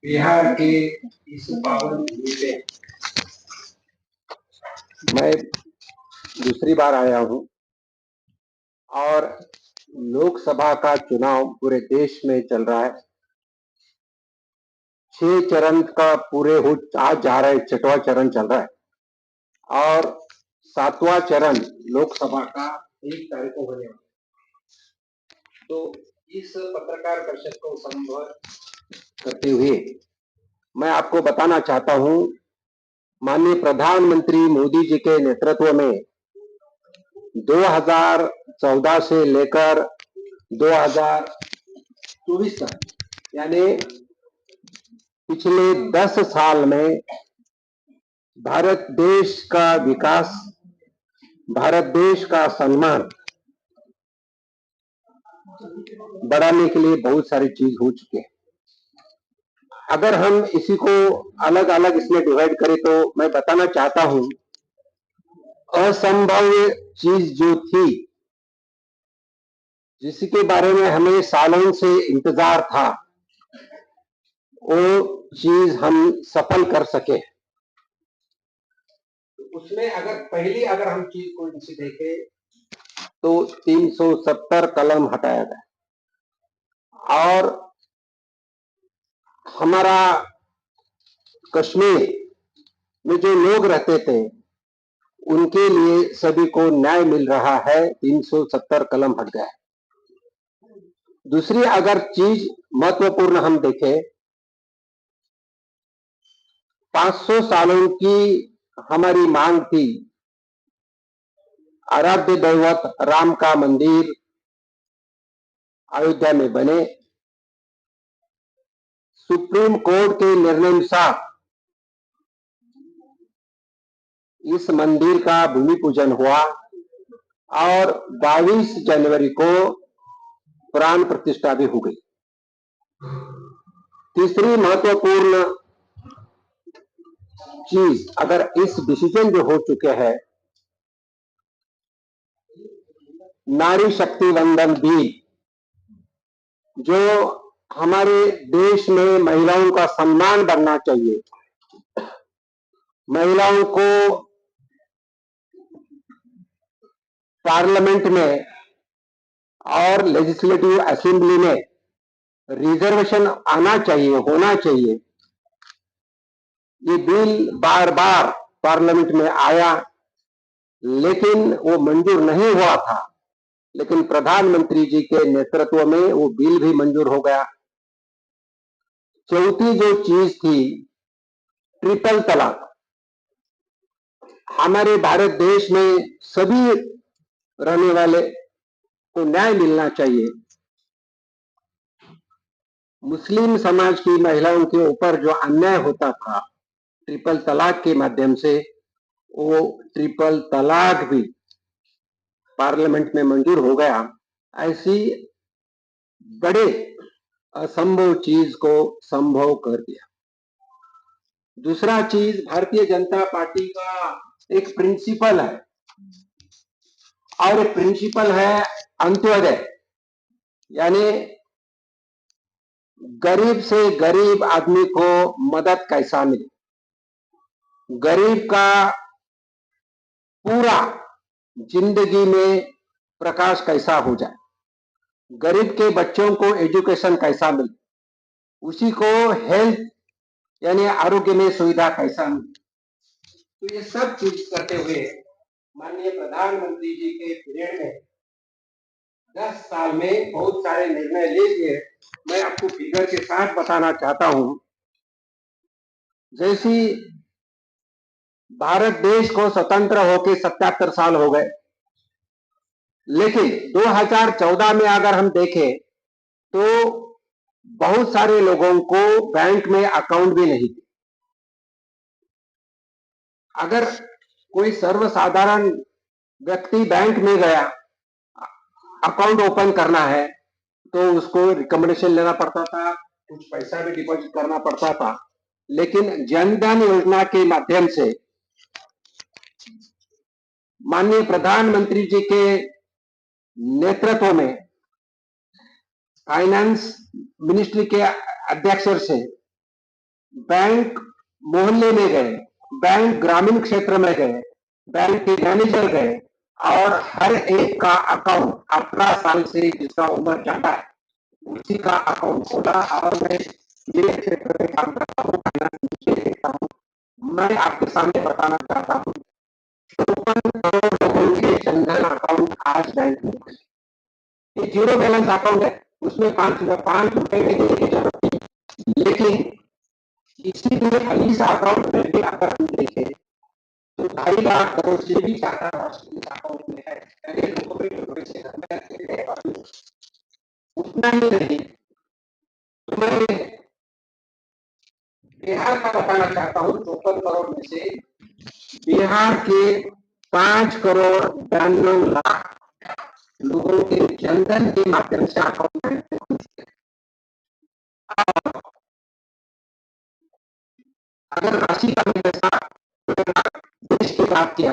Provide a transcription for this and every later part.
बिहार के इस पावन भूमि पे मैं दूसरी बार आया हूं और लोकसभा का चुनाव पूरे देश में चल रहा है। 6 चरण का पूरे हो आज जा रहा है, 6वां चरण चल रहा है और 7वां चरण लोकसभा का 1 तारीख को होने वाला है। तो इस पत्रकार परिषद को संबोधित करते हुए मैं आपको बताना चाहता हूं, माननीय प्रधानमंत्री मोदी जी के नेतृत्व में 2014 से लेकर 2024 तक, यानी पिछले 10 साल में भारत देश का विकास, भारत देश का सम्मान बढ़ाने के लिए बहुत सारी चीज हो चुके हैं। अगर हम इसी को अलग अलग इसमें डिवाइड करें तो मैं बताना चाहता हूं, असंभव चीज जो थी, जिसके बारे में हमें सालों से इंतजार था, वो चीज हम सफल कर सके। उसमें अगर हम चीज को इनसे देखें तो 370 कलम हटाया गया और हमारा कश्मीर में जो लोग रहते थे उनके लिए सभी को न्याय मिल रहा है। 370 कलम हट गया है। दूसरी अगर चीज महत्वपूर्ण हम देखें, 500 सालों की हमारी मांग थी, आराध्य दैवत राम का मंदिर अयोध्या में बने। सुप्रीम कोर्ट के निर्णय अनुसार इस मंदिर का भूमि पूजन हुआ और 22 जनवरी को प्राण प्रतिष्ठा भी हो गई। तीसरी महत्वपूर्ण चीज, अगर इस डिसीजन जो हो चुके हैं, नारी शक्ति वंदन बिल, जो हमारे देश में महिलाओं का सम्मान बढ़ना चाहिए, महिलाओं को पार्लियामेंट में और लेजिस्लेटिव असेंबली में रिजर्वेशन आना चाहिए, होना चाहिए। ये बिल बार बार पार्लियामेंट में आया लेकिन वो मंजूर नहीं हुआ था, लेकिन प्रधानमंत्री जी के नेतृत्व में वो बिल भी मंजूर हो गया। चौथी जो चीज थी, ट्रिपल तलाक। हमारे भारत देश में सभी रहने वाले को न्याय मिलना चाहिए। मुस्लिम समाज की महिलाओं के ऊपर जो अन्याय होता था ट्रिपल तलाक के माध्यम से, वो ट्रिपल तलाक भी पार्लियामेंट में मंजूर हो गया। ऐसी बड़े असंभव चीज को संभव कर दिया। दूसरा चीज, भारतीय जनता पार्टी का एक प्रिंसिपल है और प्रिंसिपल है अंत्योदय, यानी गरीब से गरीब आदमी को मदद कैसा मिले, गरीब का पूरा जिंदगी में प्रकाश कैसा हो जाए, गरीब के बच्चों को एजुकेशन कैसा मिले, उसी को हेल्थ यानी आरोग्य में सुविधा कैसा मिले। तो ये सब चीज करते हुए माननीय प्रधानमंत्री जी के पीरियड में 10 साल में बहुत सारे निर्णय ले लिए। मैं आपको फिगर के साथ बताना चाहता हूं। जैसी भारत देश को स्वतंत्र होकर 77 साल हो गए, लेकिन 2014 में अगर हम देखें तो बहुत सारे लोगों को बैंक में अकाउंट भी नहीं थे। अगर कोई सर्वसाधारण व्यक्ति बैंक में गया अकाउंट ओपन करना है तो उसको रिकमेंडेशन लेना पड़ता था, कुछ पैसा भी डिपॉजिट करना पड़ता था। लेकिन जनधन योजना के माध्यम से माननीय प्रधानमंत्री जी के नेतृत्व में फाइनेंस मिनिस्ट्री के अध्यक्ष से बैंक मोहल्ले में गए, बैंक ग्रामीण क्षेत्र में गए, बैंक के मैनेजर गए और हर एक का अकाउंट 18 साल से जिसका उम्र ज्यादा है उसी का अकाउंट खोला। और मैं ये क्षेत्र में काम करता हूँ, देखता हूँ, मैं आपके सामने बताना चाहता हूँ 54 करोड़ लोगों के जनधन अकाउंट आज बैंक में। ये जीरो बैलेंस अकाउंट है, उसमें 5 रुपए की जरूरत नहीं, लेकिन इसी में इस अकाउंट में भी अगर हम देखें तो 2.5 लाख करोड़ से भी ज्यादा राशि इस अकाउंट में है। उतना ही नहीं, तो मैं बिहार का बताना चाहता हूँ 54 करोड़ में से बिहार के 5 करोड़ 92 लाख लोगों के जनधन के माध्यम से अकाउंट में। अगर राशि का पैसा देश की बात किया,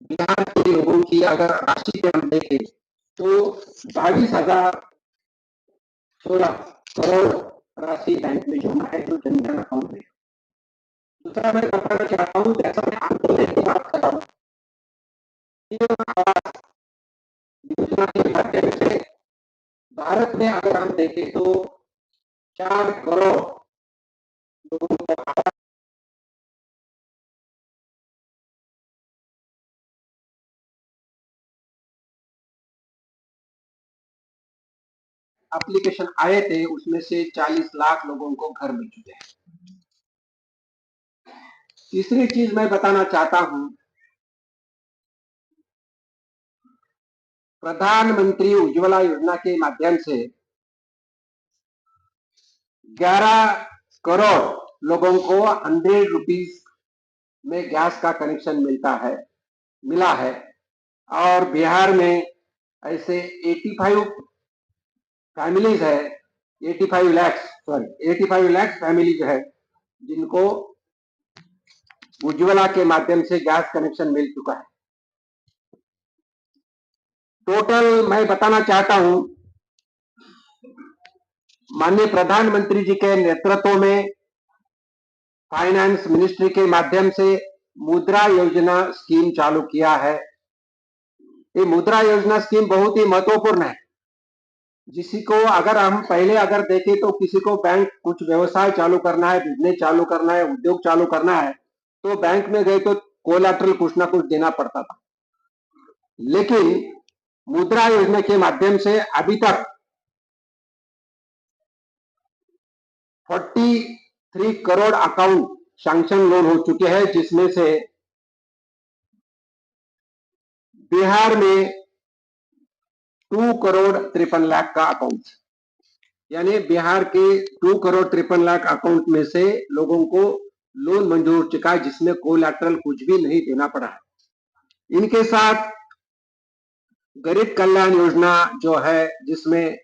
बिहार के लोगों की अगर राशि के हम देखें तो 22,16 करोड़ राशि बैंक में जमा है जो जनधन अकाउंट में। दूसरा मैं बताना चाहता हूँ, जैसा मैं आंदोलन की बात कर रहा हूँ, योजना के माध्यम से भारत में अगर हम देखें तो 4 करोड़ लोगों को एप्लीकेशन आए थे, उसमें से 40 लाख लोगों को घर मिल चुके हैं। तीसरी चीज मैं बताना चाहता हूं, प्रधानमंत्री उज्ज्वला योजना के माध्यम से 11 करोड़ लोगों को 100 रुपीज में गैस का कनेक्शन मिला है। और बिहार में ऐसे 85 फैमिलीज है, 85 लाख फैमिलीज है जिनको उज्ज्वला के माध्यम से गैस कनेक्शन मिल चुका है। टोटल मैं बताना चाहता हूं, माननीय प्रधानमंत्री जी के नेतृत्व में फाइनेंस मिनिस्ट्री के माध्यम से मुद्रा योजना स्कीम चालू किया है। ये मुद्रा योजना स्कीम बहुत ही महत्वपूर्ण है। जिसी को अगर हम पहले अगर देखें तो किसी को बैंक कुछ व्यवसाय चालू करना है, बिजनेस चालू करना है, उद्योग चालू करना है तो बैंक में गए तो कोलैटरल कुछ ना कुछ देना पड़ता था। लेकिन मुद्रा योजना के माध्यम से अभी तक 43 करोड़ अकाउंट सैंक्शन लोन हो चुके हैं, जिसमें से बिहार में 2 करोड़ 53 लाख का अकाउंट, यानी बिहार के 2 करोड़ 53 लाख अकाउंट में से लोगों को लोन मंजूर हो चुका है, जिसमें कोलैटरल कुछ भी नहीं देना पड़ा है। इनके साथ गरीब कल्याण योजना जो है, जिसमें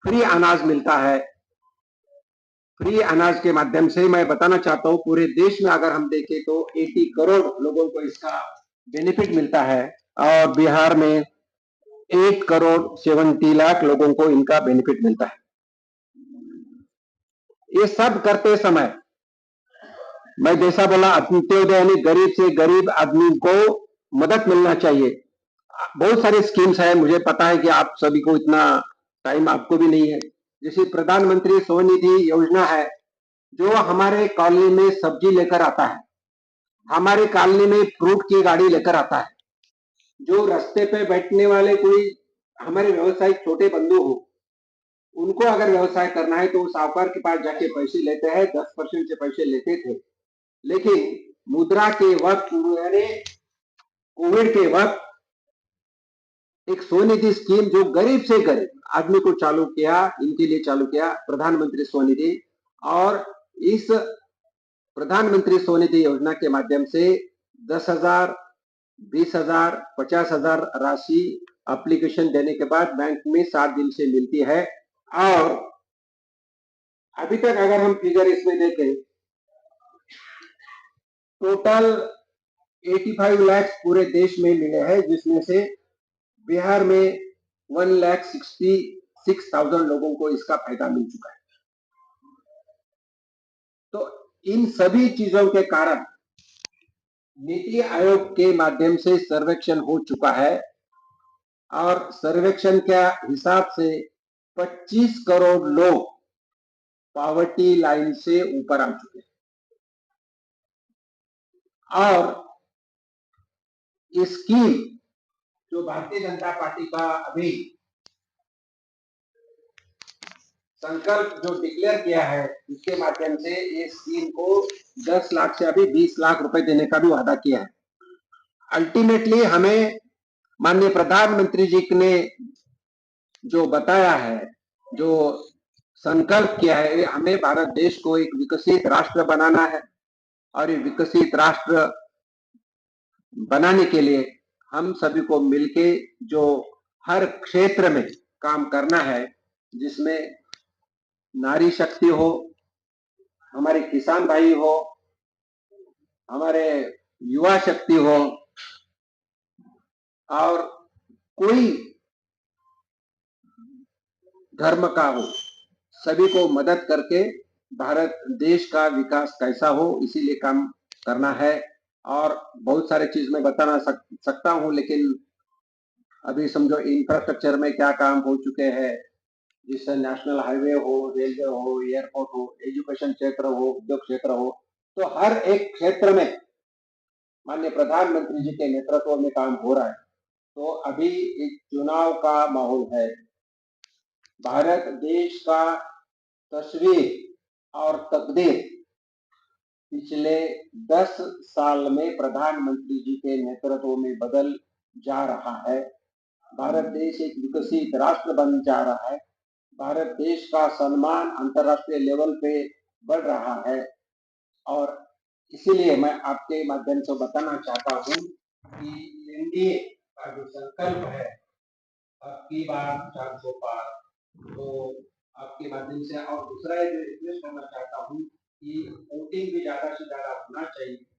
फ्री अनाज मिलता है, फ्री अनाज के माध्यम से मैं बताना चाहता हूं पूरे देश में अगर हम देखें तो 80 करोड़ लोगों को इसका बेनिफिट मिलता है और बिहार में 8 करोड़ 70 लाख लोगों को इनका बेनिफिट मिलता है। ये सब करते समय मैं जैसा बोला, अंत्योदय यानी गरीब से गरीब आदमी को मदद मिलना चाहिए। बहुत सारे स्कीम्स है, मुझे पता है कि आप सभी को इतना टाइम आपको भी नहीं है। जैसे प्रधानमंत्री स्वनिधि योजना है, जो हमारे कॉलोनी में सब्जी लेकर आता है, हमारे कॉलोनी में फ्रूट की गाड़ी लेकर आता है, जो रास्ते पे बैठने वाले कोई हमारे व्यवसायिक छोटे बंधु हो, उनको अगर व्यवसाय करना है तो साहूकार के पास जाके पैसे लेते हैं, 10% से पैसे लेते थे। लेकिन मुद्रा के वक्त यानी कोविड के वक्त एक स्वनिधि स्कीम जो गरीब से गरीब आदमी को चालू किया, इनके लिए चालू किया प्रधानमंत्री स्वनिधि। और इस प्रधानमंत्री स्वनिधि योजना के माध्यम से 10,000, 20,000, 50,000 राशि एप्लीकेशन देने के बाद बैंक में 7 दिन से मिलती है। और अभी तक अगर हम फिगर इसमें देखें, टोटल 85 लाख पूरे देश में मिले हैं, जिसमें से बिहार में 1,66,000 लोगों को इसका फायदा मिल चुका है। तो इन सभी चीजों के कारण नीति आयोग के माध्यम से सर्वेक्षण हो चुका है और सर्वेक्षण के हिसाब से 25 करोड़ लोग पॉवर्टी लाइन से ऊपर आ चुके हैं। और स्कीम जो भारतीय जनता पार्टी का अभी संकल्प जो डिक्लेयर किया है, इसके माध्यम से इस स्कीम को 10 लाख से अभी 20 लाख रुपए देने का भी वादा किया है। अल्टीमेटली हमें माननीय प्रधानमंत्री जी ने जो बताया है, जो संकल्प किया है, हमें भारत देश को एक विकसित राष्ट्र बनाना है और ये विकसित राष्ट्र बनाने के लिए हम सभी को मिलके जो हर क्षेत्र में काम करना है, जिसमें नारी शक्ति हो, हमारे किसान भाई हो, हमारे युवा शक्ति हो और कोई धर्म का हो, सभी को मदद करके भारत देश का विकास कैसा हो, इसीलिए काम करना है। और बहुत सारे चीज मैं बताना सकता हूं, लेकिन अभी समझो इंफ्रास्ट्रक्चर में क्या काम हो चुके हैं, जिससे नेशनल हाईवे हो, रेलवे हो, एयरपोर्ट हो, एजुकेशन क्षेत्र हो, उद्योग क्षेत्र हो, तो हर एक क्षेत्र में माननीय प्रधानमंत्री जी के नेतृत्व में काम हो रहा है। तो अभी एक चुनाव का माहौल है, भारत देश का तस्वीर और तकदीर पिछले 10 साल में प्रधानमंत्री जी के नेतृत्व में बदल जा रहा है। भारत देश एक विकसित राष्ट्र बन जा रहा है। भारत देश का सम्मान अंतर्राष्ट्रीय लेवल पे बढ़ रहा है और इसीलिए मैं आपके माध्यम से बताना चाहता हूं कि एनडीए का जो संकल्प है, अब की बार 400 पार, तो आपके माध्यम से और दूसरा जो रिक्वेस्ट करना चाहता हूँ कि वोटिंग भी ज्यादा से ज्यादा होना चाहिए।